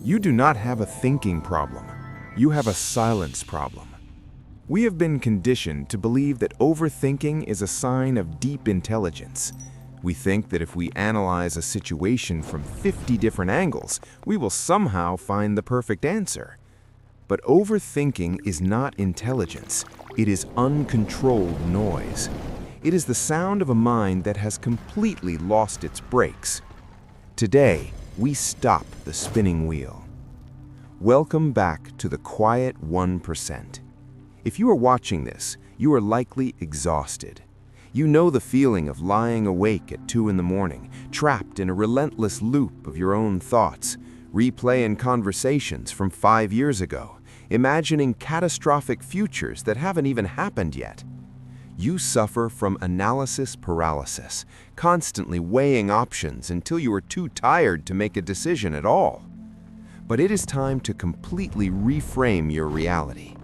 You do not have a thinking problem. You have a silence problem. We have been conditioned to believe that overthinking is a sign of deep intelligence. We think that if we analyze a situation from 50 different angles, we will somehow find the perfect answer. But overthinking is not intelligence. It is uncontrolled noise. It is the sound of a mind that has completely lost its brakes. Today, we stop the spinning wheel. Welcome back to the quiet 1%. If you are watching this, you are likely exhausted. You know the feeling of lying awake at 2 in the morning, trapped in a relentless loop of your own thoughts, replaying conversations from 5 years ago, imagining catastrophic futures that haven't even happened yet. You suffer from analysis paralysis, constantly weighing options until you are too tired to make a decision at all. But it is time to completely reframe your reality.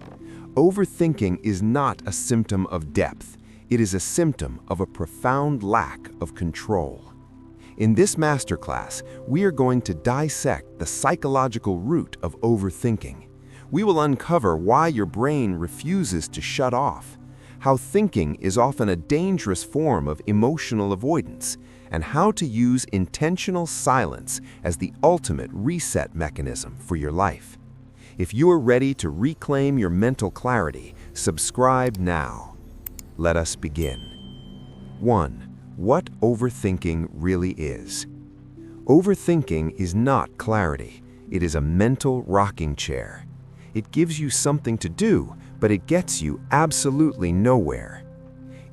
Overthinking is not a symptom of depth. It is a symptom of a profound lack of control. In this masterclass, we are going to dissect the psychological root of overthinking. We will uncover why your brain refuses to shut off, how thinking is often a dangerous form of emotional avoidance, and how to use intentional silence as the ultimate reset mechanism for your life. If you are ready to reclaim your mental clarity, subscribe now. Let us begin. 1. What overthinking really is. Overthinking is not clarity. It is a mental rocking chair. It gives you something to do, but it gets you absolutely nowhere.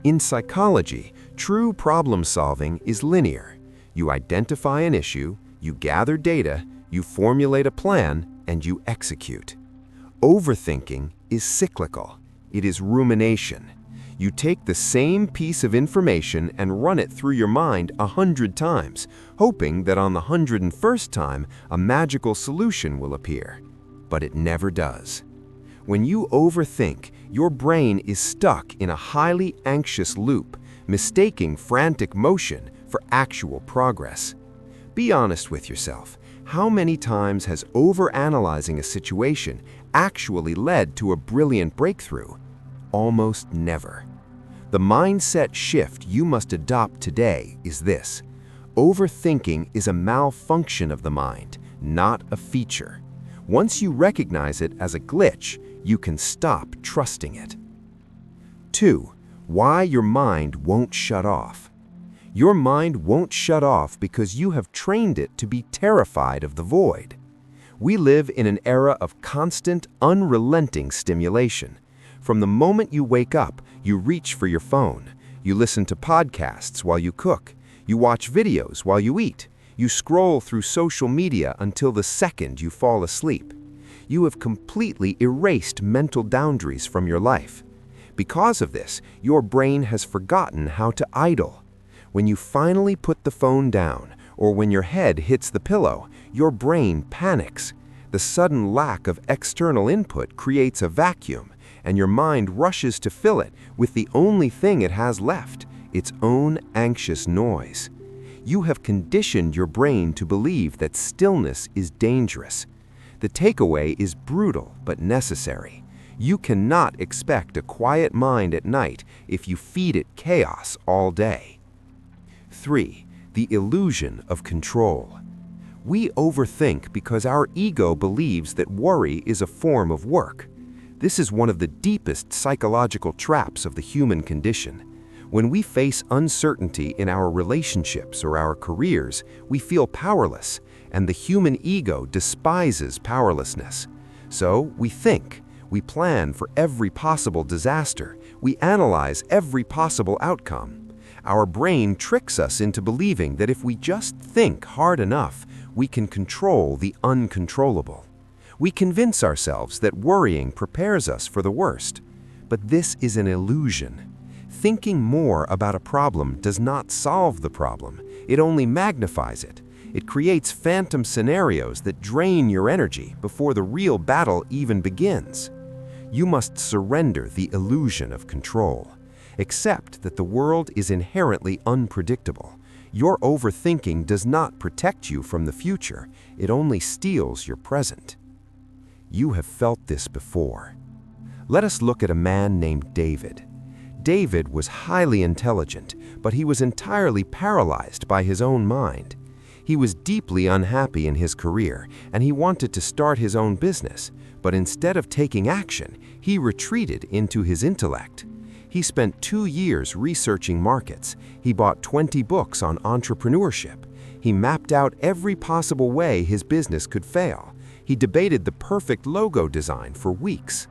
In psychology, true problem solving is linear. You identify an issue, you gather data, you formulate a plan, and you execute. Overthinking is cyclical. It is rumination. You take the same piece of information and run it through your mind 100 times, hoping that on the 101st time, a magical solution will appear. But it never does. When you overthink, your brain is stuck in a highly anxious loop, mistaking frantic motion for actual progress. Be honest with yourself. How many times has overanalyzing a situation actually led to a brilliant breakthrough? Almost never. The mindset shift you must adopt today is this: overthinking is a malfunction of the mind, not a feature. Once you recognize it as a glitch, you can stop trusting it. 2. Why your mind won't shut off. Your mind won't shut off because you have trained it to be terrified of the void. We live in an era of constant, unrelenting stimulation. From the moment you wake up, you reach for your phone. You listen to podcasts while you cook. You watch videos while you eat. You scroll through social media until the second you fall asleep. You have completely erased mental boundaries from your life. Because of this, your brain has forgotten how to idle. When you finally put the phone down, or when your head hits the pillow, your brain panics. The sudden lack of external input creates a vacuum, and your mind rushes to fill it with the only thing it has left, its own anxious noise. You have conditioned your brain to believe that stillness is dangerous. The takeaway is brutal but necessary. You cannot expect a quiet mind at night if you feed it chaos all day. 3. The illusion of control. We overthink because our ego believes that worry is a form of work. This is one of the deepest psychological traps of the human condition. When we face uncertainty in our relationships or our careers, we feel powerless, and the human ego despises powerlessness. So we think, we plan for every possible disaster, we analyze every possible outcome. Our brain tricks us into believing that if we just think hard enough, we can control the uncontrollable. We convince ourselves that worrying prepares us for the worst. But this is an illusion. Thinking more about a problem does not solve the problem. It only magnifies it. It creates phantom scenarios that drain your energy before the real battle even begins. You must surrender the illusion of control. Accept that the world is inherently unpredictable. Your overthinking does not protect you from the future, it only steals your present. You have felt this before. Let us look at a man named David. David was highly intelligent, but he was entirely paralyzed by his own mind. He was deeply unhappy in his career, and he wanted to start his own business, but instead of taking action, he retreated into his intellect. He spent 2 years researching markets. He bought 20 books on entrepreneurship. He mapped out every possible way his business could fail. He debated the perfect logo design for weeks.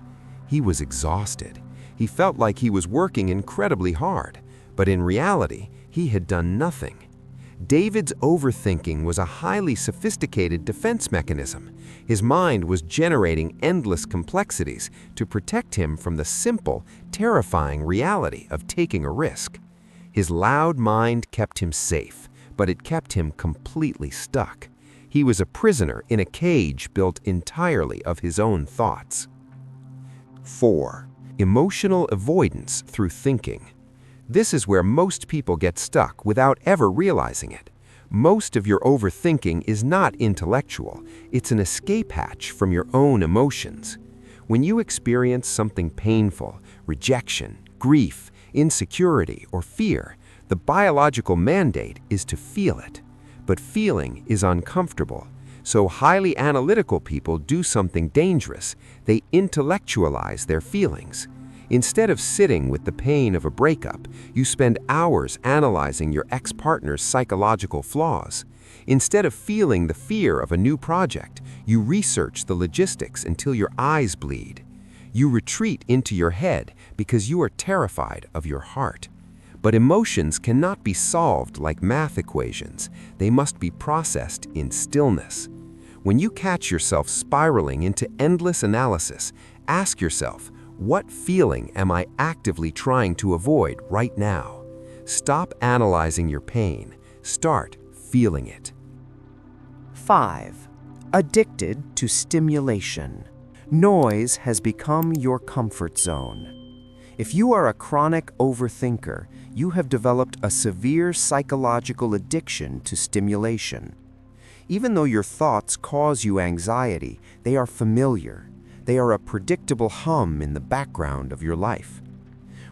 He was exhausted. He felt like he was working incredibly hard, but in reality, he had done nothing. David's overthinking was a highly sophisticated defense mechanism. His mind was generating endless complexities to protect him from the simple, terrifying reality of taking a risk. His loud mind kept him safe, but it kept him completely stuck. He was a prisoner in a cage built entirely of his own thoughts. 4. Emotional avoidance through thinking. This is where most people get stuck without ever realizing it. Most of your overthinking is not intellectual, it's an escape hatch from your own emotions. When you experience something painful, rejection, grief, insecurity, or fear, the biological mandate is to feel it. But feeling is uncomfortable, so highly analytical people do something dangerous. They intellectualize their feelings. Instead of sitting with the pain of a breakup, you spend hours analyzing your ex-partner's psychological flaws. Instead of feeling the fear of a new project, you research the logistics until your eyes bleed. You retreat into your head because you are terrified of your heart. But emotions cannot be solved like math equations. They must be processed in stillness. When you catch yourself spiraling into endless analysis, ask yourself, what feeling am I actively trying to avoid right now? Stop analyzing your pain. Start feeling it. 5. Addicted to stimulation. Noise has become your comfort zone. If you are a chronic overthinker, you have developed a severe psychological addiction to stimulation. Even though your thoughts cause you anxiety, they are familiar. They are a predictable hum in the background of your life.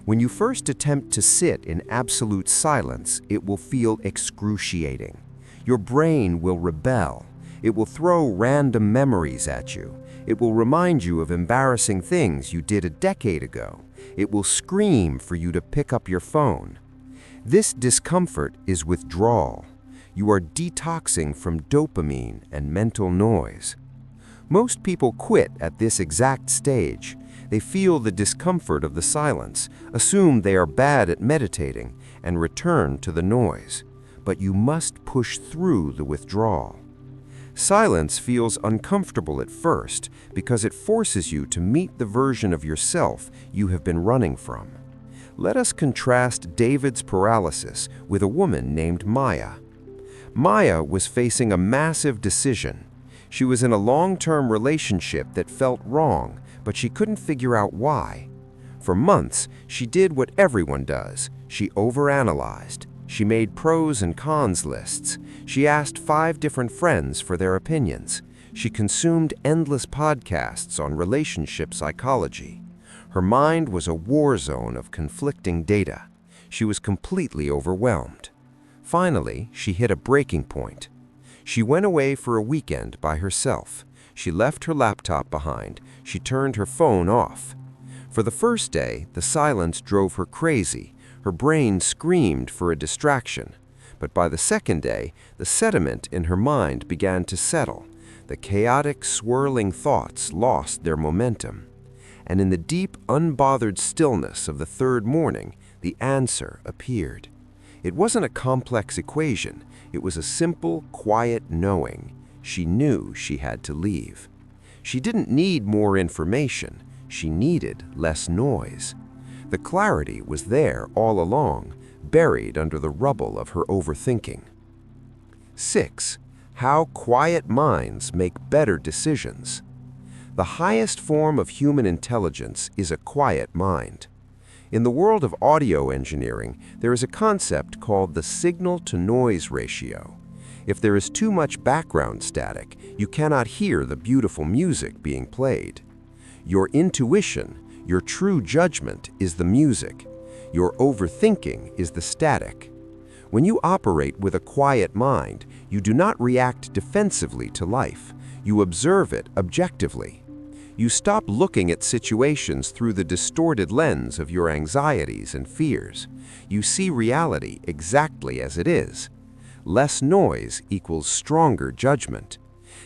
When you first attempt to sit in absolute silence, it will feel excruciating. Your brain will rebel. It will throw random memories at you. It will remind you of embarrassing things you did a decade ago. It will scream for you to pick up your phone. This discomfort is withdrawal. You are detoxing from dopamine and mental noise. Most people quit at this exact stage. They feel the discomfort of the silence, assume they are bad at meditating, and return to the noise. But you must push through the withdrawal. Silence feels uncomfortable at first because it forces you to meet the version of yourself you have been running from. Let us contrast David's paralysis with a woman named Maya. Maya was facing a massive decision. She was in a long-term relationship that felt wrong, but she couldn't figure out why. For months, she did what everyone does. She overanalyzed. She made pros and cons lists. She asked 5 different friends for their opinions. She consumed endless podcasts on relationship psychology. Her mind was a war zone of conflicting data. She was completely overwhelmed. Finally, she hit a breaking point. She went away for a weekend by herself. She left her laptop behind. She turned her phone off. For the first day, the silence drove her crazy. Her brain screamed for a distraction. But by the second day, the sediment in her mind began to settle. The chaotic, swirling thoughts lost their momentum. And in the deep, unbothered stillness of the third morning, the answer appeared. It wasn't a complex equation. It was a simple, quiet knowing. She knew she had to leave. She didn't need more information. She needed less noise. The clarity was there all along, buried under the rubble of her overthinking. 6. How quiet minds make better decisions. The highest form of human intelligence is a quiet mind. In the world of audio engineering, there is a concept called the signal-to-noise ratio. If there is too much background static, you cannot hear the beautiful music being played. Your intuition, your true judgment, is the music. Your overthinking is the static. When you operate with a quiet mind, you do not react defensively to life. You observe it objectively. You stop looking at situations through the distorted lens of your anxieties and fears. You see reality exactly as it is. Less noise equals stronger judgment.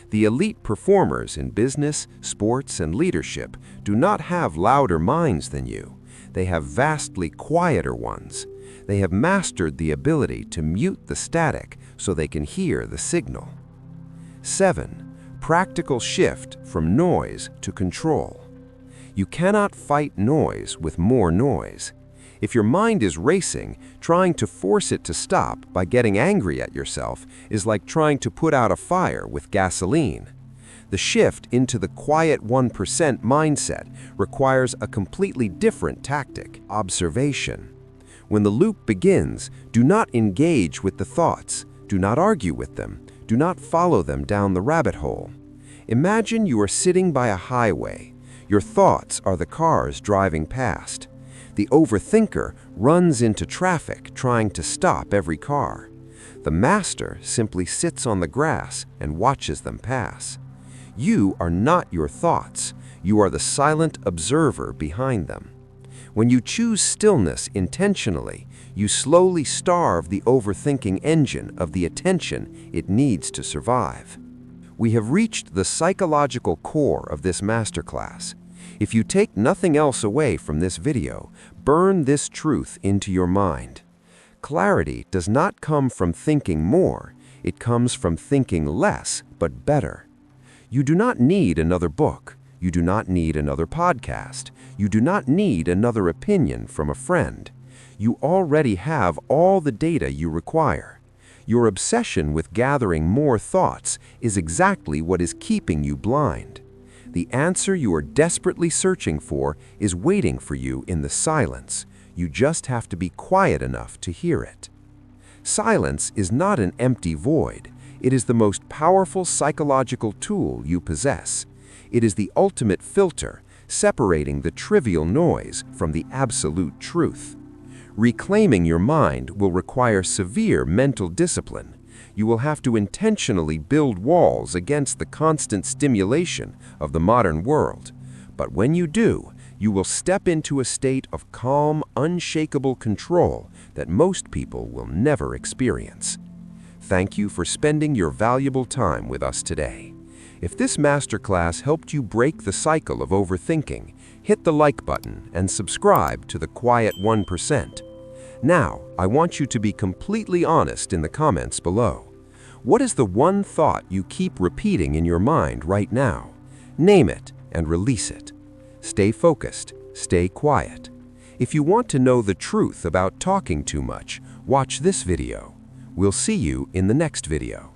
The elite performers in business, sports, and leadership do not have louder minds than you. They have vastly quieter ones. They have mastered the ability to mute the static so they can hear the signal. 7. Practical shift from noise to control. You cannot fight noise with more noise. If your mind is racing, trying to force it to stop by getting angry at yourself is like trying to put out a fire with gasoline. The shift into the quiet 1% mindset requires a completely different tactic: observation. When the loop begins, do not engage with the thoughts. Do not argue with them. Do not follow them down the rabbit hole. Imagine you are sitting by a highway. Your thoughts are the cars driving past. The overthinker runs into traffic trying to stop every car. The master simply sits on the grass and watches them pass. You are not your thoughts. You are the silent observer behind them. When you choose stillness intentionally, you slowly starve the overthinking engine of the attention it needs to survive. We have reached the psychological core of this masterclass. If you take nothing else away from this video, burn this truth into your mind. Clarity does not come from thinking more. It comes from thinking less, but better. You do not need another book. You do not need another podcast. You do not need another opinion from a friend. You already have all the data you require. Your obsession with gathering more thoughts is exactly what is keeping you blind. The answer you are desperately searching for is waiting for you in the silence. You just have to be quiet enough to hear it. Silence is not an empty void. It is the most powerful psychological tool you possess. It is the ultimate filter, separating the trivial noise from the absolute truth. Reclaiming your mind will require severe mental discipline. You will have to intentionally build walls against the constant stimulation of the modern world. But when you do, you will step into a state of calm, unshakable control that most people will never experience. Thank you for spending your valuable time with us today. If this masterclass helped you break the cycle of overthinking, hit the like button and subscribe to the Quiet 1%. Now, I want you to be completely honest in the comments below. What is the one thought you keep repeating in your mind right now? Name it and release it. Stay focused, stay quiet. If you want to know the truth about talking too much, watch this video. We'll see you in the next video.